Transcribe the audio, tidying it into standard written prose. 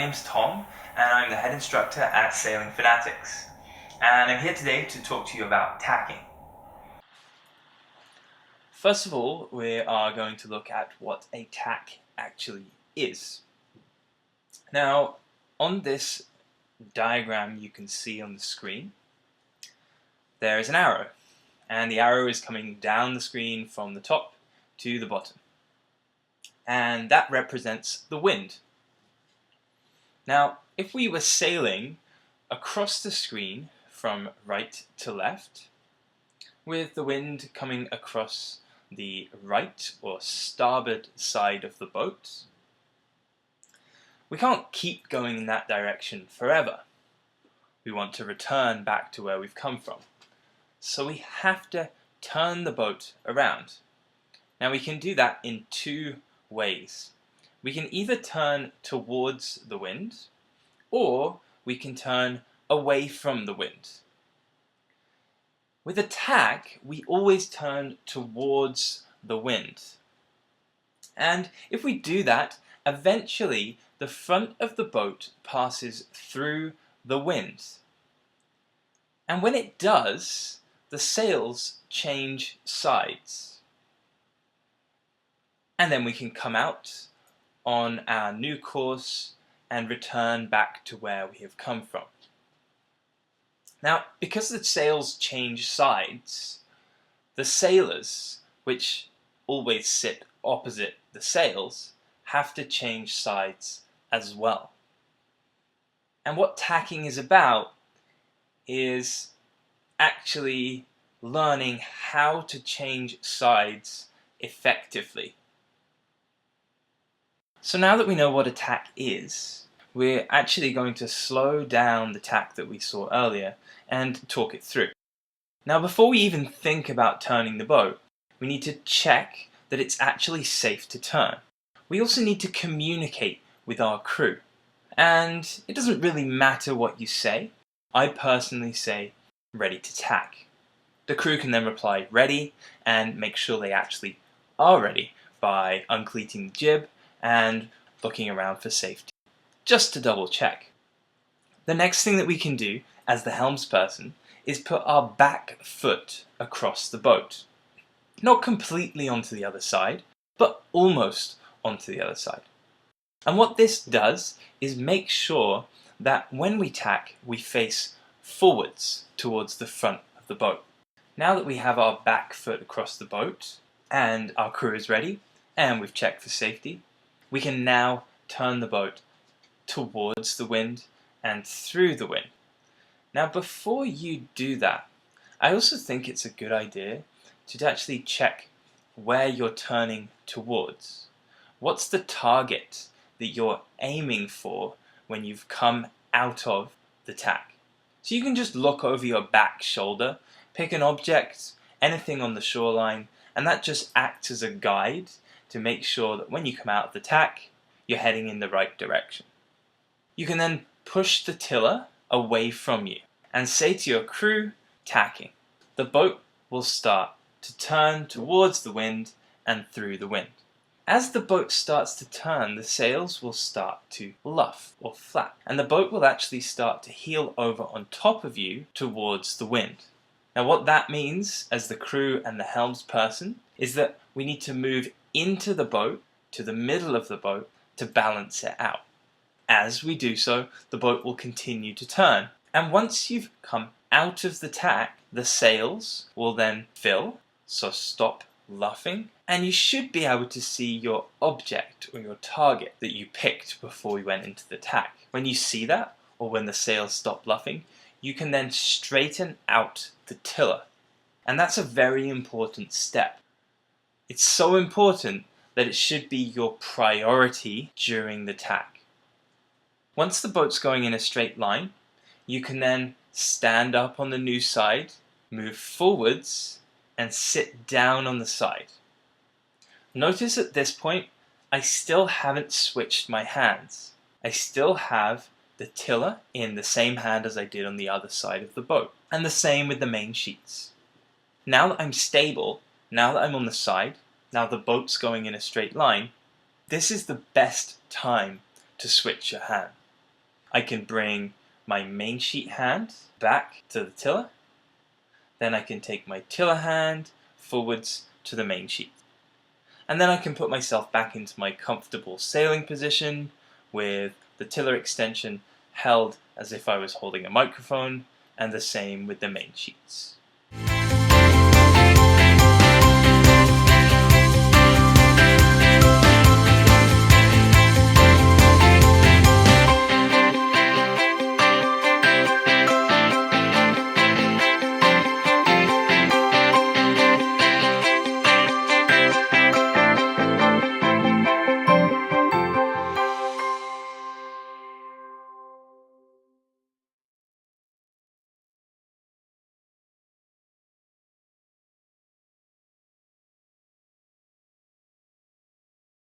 name's Tom, and I'm the head instructor at Sailing Fanatics. And I'm here today to talk to you about tacking. First of all, we are going to look at what a tack actually is. Now, on this diagram you can see on the screen, there is an arrow, and the arrow is coming down the screen from the top to the bottom. And that represents the wind. Now, if we were sailing across the screen from right to left, with the wind coming across the right or starboard side of the boat, we can't keep going in that direction forever. We want to return back to where we've come from. So we have to turn the boat around. Now we can do that in two ways. We can either turn towards the wind, or we can turn away from the wind. With a tack, we always turn towards the wind. And if we do that, eventually the front of the boat passes through the wind. And when it does, the sails change sides. And then we can come out on our new course and return back to where we have come from. Now, because the sails change sides, the sailors, which always sit opposite the sails, have to change sides as well. And what tacking is about is actually learning how to change sides effectively. So now that we know what a tack is, we're actually going to slow down the tack that we saw earlier and talk it through. Now, before we even think about turning the boat, we need to check that it's actually safe to turn. We also need to communicate with our crew. And it doesn't really matter what you say. I personally say, ready to tack. The crew can then reply, ready, and make sure they actually are ready by uncleating the jib and looking around for safety, just to double check. The next thing that we can do as the helmsperson is put our back foot across the boat. Not completely onto the other side, but almost onto the other side. And what this does is make sure that when we tack, we face forwards towards the front of the boat. Now that we have our back foot across the boat, and our crew is ready, and we've checked for safety, we can now turn the boat towards the wind and through the wind. Now, before you do that, I also think it's a good idea to actually check where you're turning towards. What's the target that you're aiming for when you've come out of the tack? So you can just look over your back shoulder, pick an object, anything on the shoreline, and that just acts as a guide to make sure that when you come out of the tack, you're heading in the right direction. You can then push the tiller away from you and say to your crew, tacking. The boat will start to turn towards the wind and through the wind. As the boat starts to turn, the sails will start to luff or flap, and the boat will actually start to heel over on top of you towards the wind. Now, what that means as the crew and the helmsperson is that we need to move into the boat, to the middle of the boat, to balance it out. As we do so, the boat will continue to turn. And once you've come out of the tack, the sails will then fill, so stop luffing, and you should be able to see your object or your target that you picked before we went into the tack. When you see that, or when the sails stop luffing, you can then straighten out the tiller. And that's a very important step. It's so important that it should be your priority during the tack. Once the boat's going in a straight line, you can then stand up on the new side, move forwards, and sit down on the side. Notice at this point, I still haven't switched my hands. I still have the tiller in the same hand as I did on the other side of the boat, and the same with the main sheets. Now that I'm stable, now that I'm on the side, now the boat's going in a straight line, this is the best time to switch your hand. I can bring my main sheet hand back to the tiller. Then I can take my tiller hand forwards to the main sheet. And then I can put myself back into my comfortable sailing position with the tiller extension held as if I was holding a microphone, and the same with the main sheets.